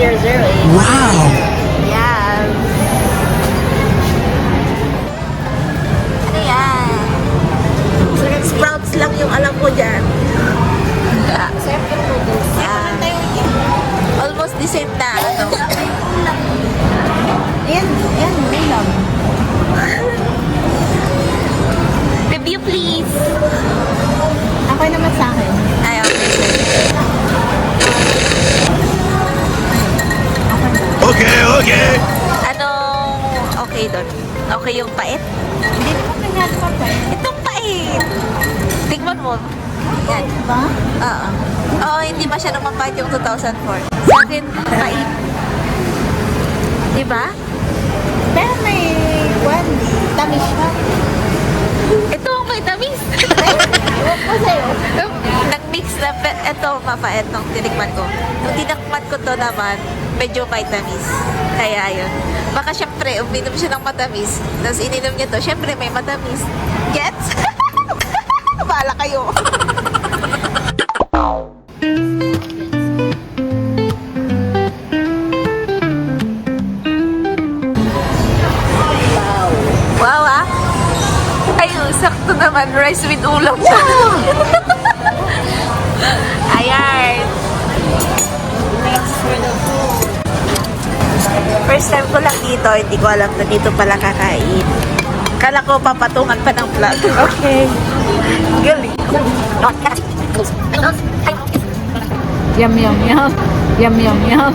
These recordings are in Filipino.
008. Wow! Yan. Ano yan? Sprouts lang yung alam ko dyan. Sarap yung noodles. Almost the same na. Ano? Yan, may lang. Review please. Ako naman sa akin. Ay, okay. Okay. Anong okay doon? Okay yung pait? Hindi ko nangyari pa pa. Itong pait! Tignan mo. Yan. Diba? Oo. Oo, hindi masyadong mapait yung 2004. Sa akin, pait. Diba? Pero may tamis pa. Ito ang may tamis. Ewan ko sa'yo. Nag-mix na, ito mapait nung tinikman ko. Nung tinakman ko to naman, medyo may tamis. Kaya yun. Baka syempre, uminom siya ng matamis. Tapos ininom niya to, syempre may matamis. Gets? Bahala kayo. Wow ah. Ayun, sakto naman. Rice with ulam siya. Ayan. Thanks for the food. First time ko lang dito. Hindi ko alam na dito pala kakain. Kala ko papatungan pa ng vlog. Okay. Galing. Yum, yum, yum. Yum, yum, yum.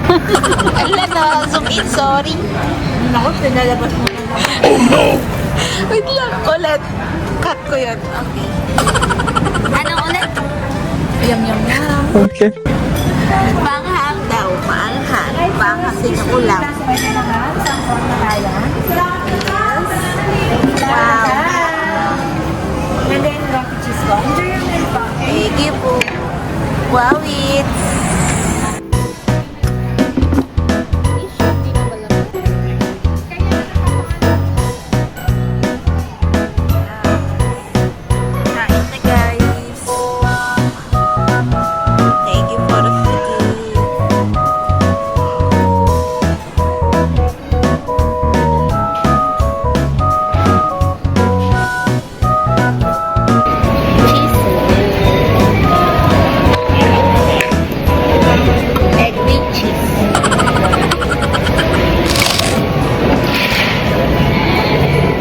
Ala na. Zoom in. Sorry. Ako, pinalabas mo na naman. Oh no! Wait lang. Ulit. Cut ko yun. Okay. Ano ulit? Yum, yum, yum. Okay. Panghang daw. Maanghang. Panghang din ang ulam. Wow. And then, rocket cheese ko. Enjoy your meal pa. Thank you po. Wow, it's... Kain na, guys. Thank you for the food. Egg with cheese.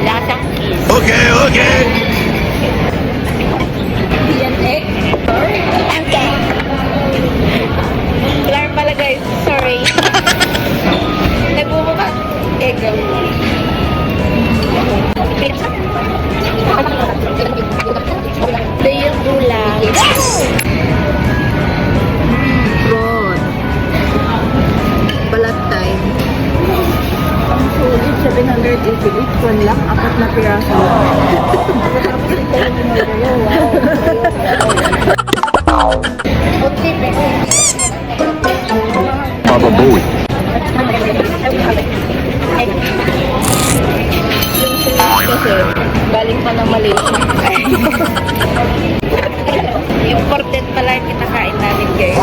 Lasang cheese. Okay. Yan egg. Okay. Alarm pala guys. Sorry. Nagbumuka. Egg. Ito yung ulam. Good. Balat time. Ang sulit, 788 one lang, 4 na piraso. Baba Booey. Kasi galing pa ng Malaysia. Important pala yung kinakain namin guys.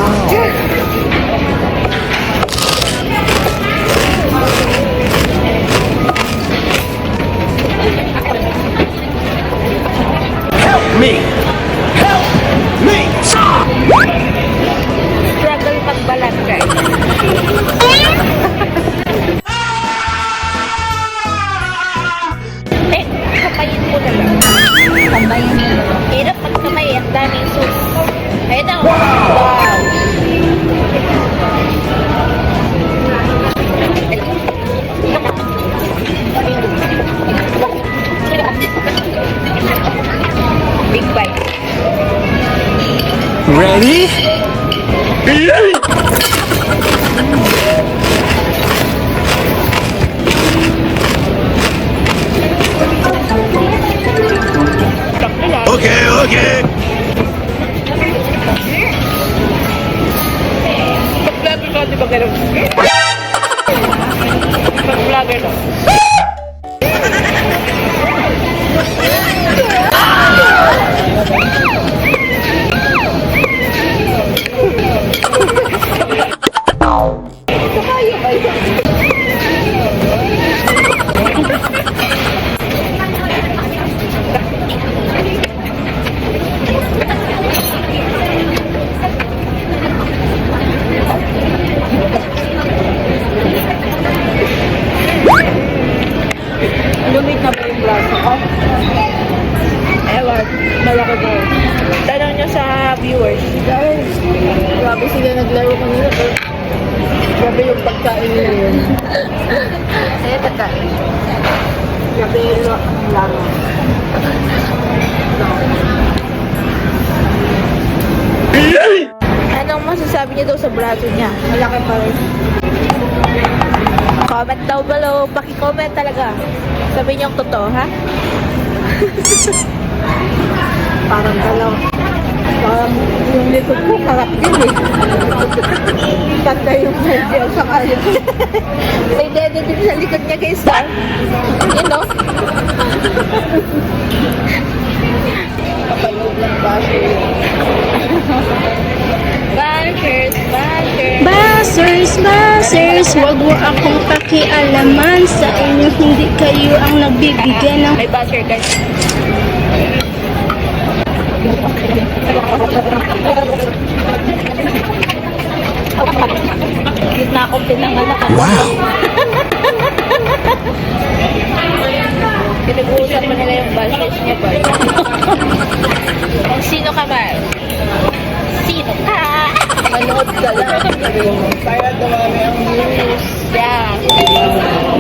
Me! Help me! Struggle magbalat guys. Kapayin ko na lang. Kambayan mo. Hirap magkamay. Ang daming sauce. Ayun na. Wow! Big bite. Ready? Okay. Pag-vlogger ko, di ba ganun? Pag-vlogger ko. yung pagkain na yun. Ayan, taka. Gabelo lang. Anong masasabi niyo daw sa braso niya? Malaki pa rin. Comment daw below. Paki-comment talaga. Sabi niyo ang totoo, ha? Parang galaw. Parang yung likod ko karap din eh. Tanda yung medyo sa kanya. May dede din sa likod niya, guys. Ha? You know? Kapaloob ng baso. Bashers, bashers. Basers, wag mo akong pakialaman sa inyo, hindi kayo ang nagbibigyan ng May basher, guys. Gitna akong pinanganak. Wow. Pinag-uusap pa nila yung bashers niya ba? Kung sino ka ba? Sino ka? Manood ka lang. Para dumami ang views. Yeah.